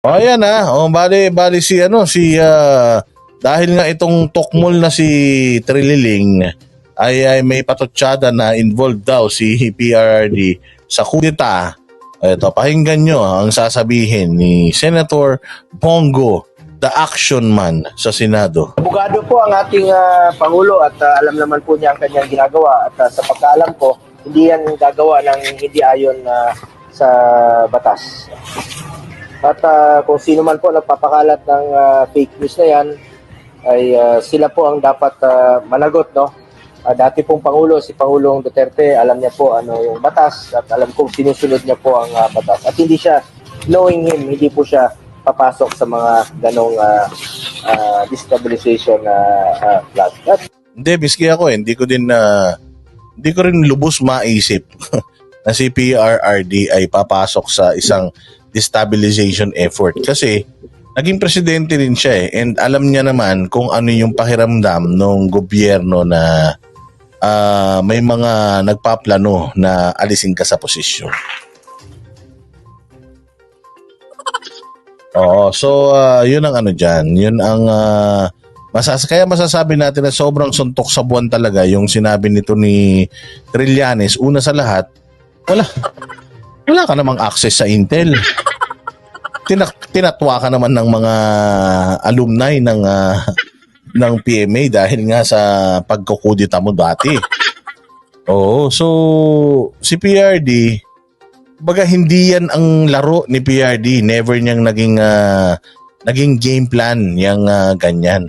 O ayan bali dahil nga itong tokmol na si Trililing ay may patutsyada na involved daw si PRRD sa kudeta. Ito, pakinggan nyo ang sasabihin ni Senator Bongo, the action man sa Senado. Abogado po ang ating Pangulo at alam naman po niya ang kanyang ginagawa at sa pagkaalam ko, hindi yan gagawa ng hindi ayon sa batas. At kung sino man po nagpapakalat ng fake news na yan, ay sila po ang dapat managot, no? Dati pong Pangulo, si Pangulong Duterte, alam niya po ano yung batas at alam kong sinusunod niya po ang batas. At hindi siya, knowing him, hindi po siya papasok sa mga ganong destabilization plot. Hindi, miski ako hindi ko rin lubos maisip na si PRRD ay papasok sa isang destabilization effort kasi naging presidente rin siya and alam niya naman kung ano yung pakiramdam ng gobyerno na may mga nagpaplano na alisin ka sa posisyon. Oo, so yun ang dyan, yun ang kaya masasabi natin na sobrang suntok sa buwan talaga yung sinabi nito ni Trillanes. Una sa lahat, wala ka namang access sa Intel. Tinatwa ka naman ng mga alumni ng PMA dahil nga sa pagkukudita mo dati. Oo, so si PRD, baga hindi yan ang laro ni PRD. Never niyang naging game plan yang ganyan.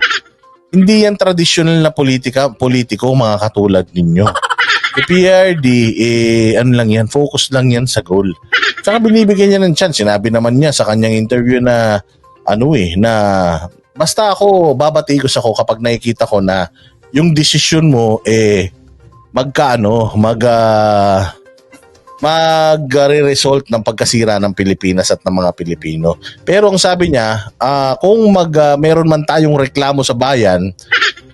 Hindi yan traditional na politiko mga katulad ninyo. Si PRD, lang yan, focus lang yan sa goal. Saka binibigyan niya ng chance. Sinabi naman niya sa kanyang interview na na basta babatikos ako kapag nakikita ko na yung desisyon mo mag-result ng pagkasira ng Pilipinas at ng mga Pilipino. Pero ang sabi niya, kung meron man tayong reklamo sa bayan,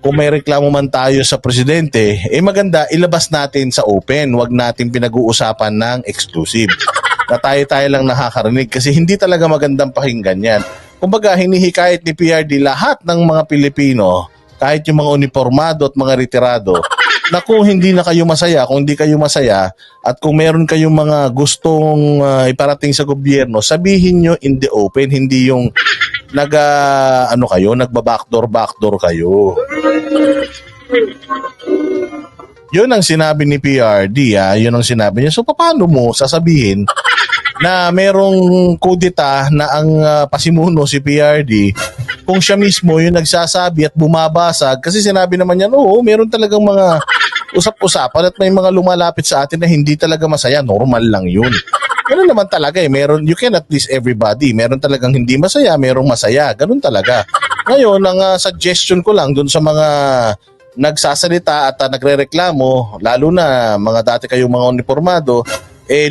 kung may reklamo man tayo sa presidente, maganda ilabas natin sa open. Huwag natin pinag-uusapan ng exclusive. Na tayo lang nakakarinig kasi hindi talaga magandang pakinggan yan. Kumbaga, hinihikayat ni PRD lahat ng mga Pilipino, kahit yung mga uniformado at mga retirado, na kung hindi na kayo masaya, kung hindi kayo masaya, at kung meron kayong mga gustong iparating sa gobyerno, sabihin nyo in the open, hindi yung nagba-backdoor kayo. Yun ang sinabi ni PRD, yun ang sinabi niya. So paano mo sasabihin na merong kudeta na ang pasimuno si PRD kung siya mismo yung nagsasabi at bumabasag? Kasi sinabi naman niya, meron talagang mga usap-usapan at may mga lumalapit sa atin na hindi talaga masaya. Normal lang yun. Ganun naman talaga you cannot please everybody. Meron talagang hindi masaya, merong masaya. Ganun talaga. Ngayon, ang suggestion ko lang dun sa mga nagsasalita at nagrereklamo, lalo na mga dati kayong mga uniformado,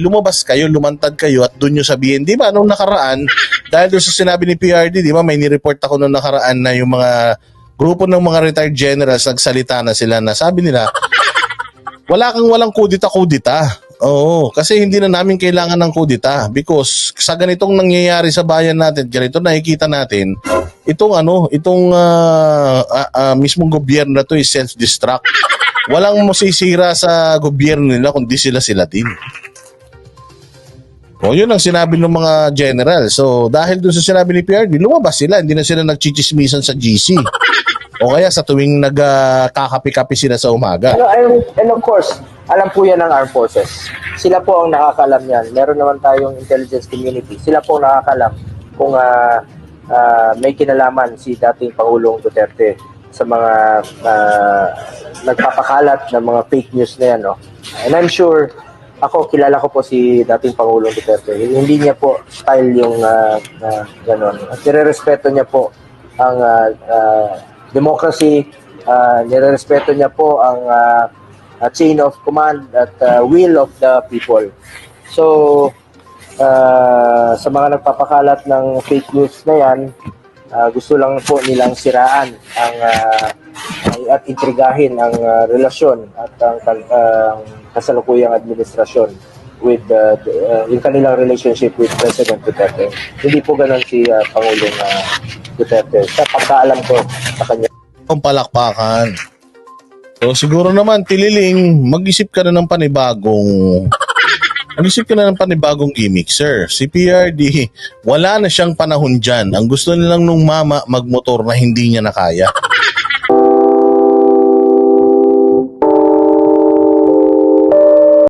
lumabas kayo, lumantad kayo at doon nyo sabihin, di ba, nung nakaraan, dahil doon sa sinabi ni PRD, di ba, may nireport ako nung nakaraan na yung mga grupo ng mga retired generals nagsalita na sila na sabi nila, walang kudita. Oo, kasi hindi na namin kailangan ng kudita because sa ganitong nangyayari sa bayan natin, ganito nakikita natin, itong mismong gobyerno na to is self-destruct. Walang masisira sa gobyerno nila kundi sila din. O yun ang sinabi ng mga general. So dahil doon sa sinabi ni PRD, lumabas sila, hindi na sila nagchichismisan sa GC. O kaya sa tuwing nagkakapi-kapi sila sa umaga. And of course, alam po yan ng armed forces. Sila po ang nakakalam yan. Meron naman tayong intelligence community. Sila po ang nakakalam kung may kinalaman si dating Pangulong Duterte sa mga nagpapakalat ng mga fake news na yan. No? And I'm sure, kilala ko po si dating Pangulong Duterte. Hindi niya po style yung gano'n. At nire-respeto niya po ang democracy, nire-respeto niya po ang chain of command at will of the people. So, sa mga nagpapakalat ng fake news na yan, gusto lang po nilang siraan at intrigahin ang relasyon at ang kasalukuyang administrasyon with yung kanilang relationship with President Duterte. Hindi po ganun si Pangulong Duterte. Sa pagkaalam ko sa kanya. Ang palakpakan. So siguro naman, Tililing, mag-isip ka na ng panibagong gimmick, sir. Si PRD, wala na siyang panahon dyan. Ang gusto nilang nung mama magmotor na hindi niya na kaya.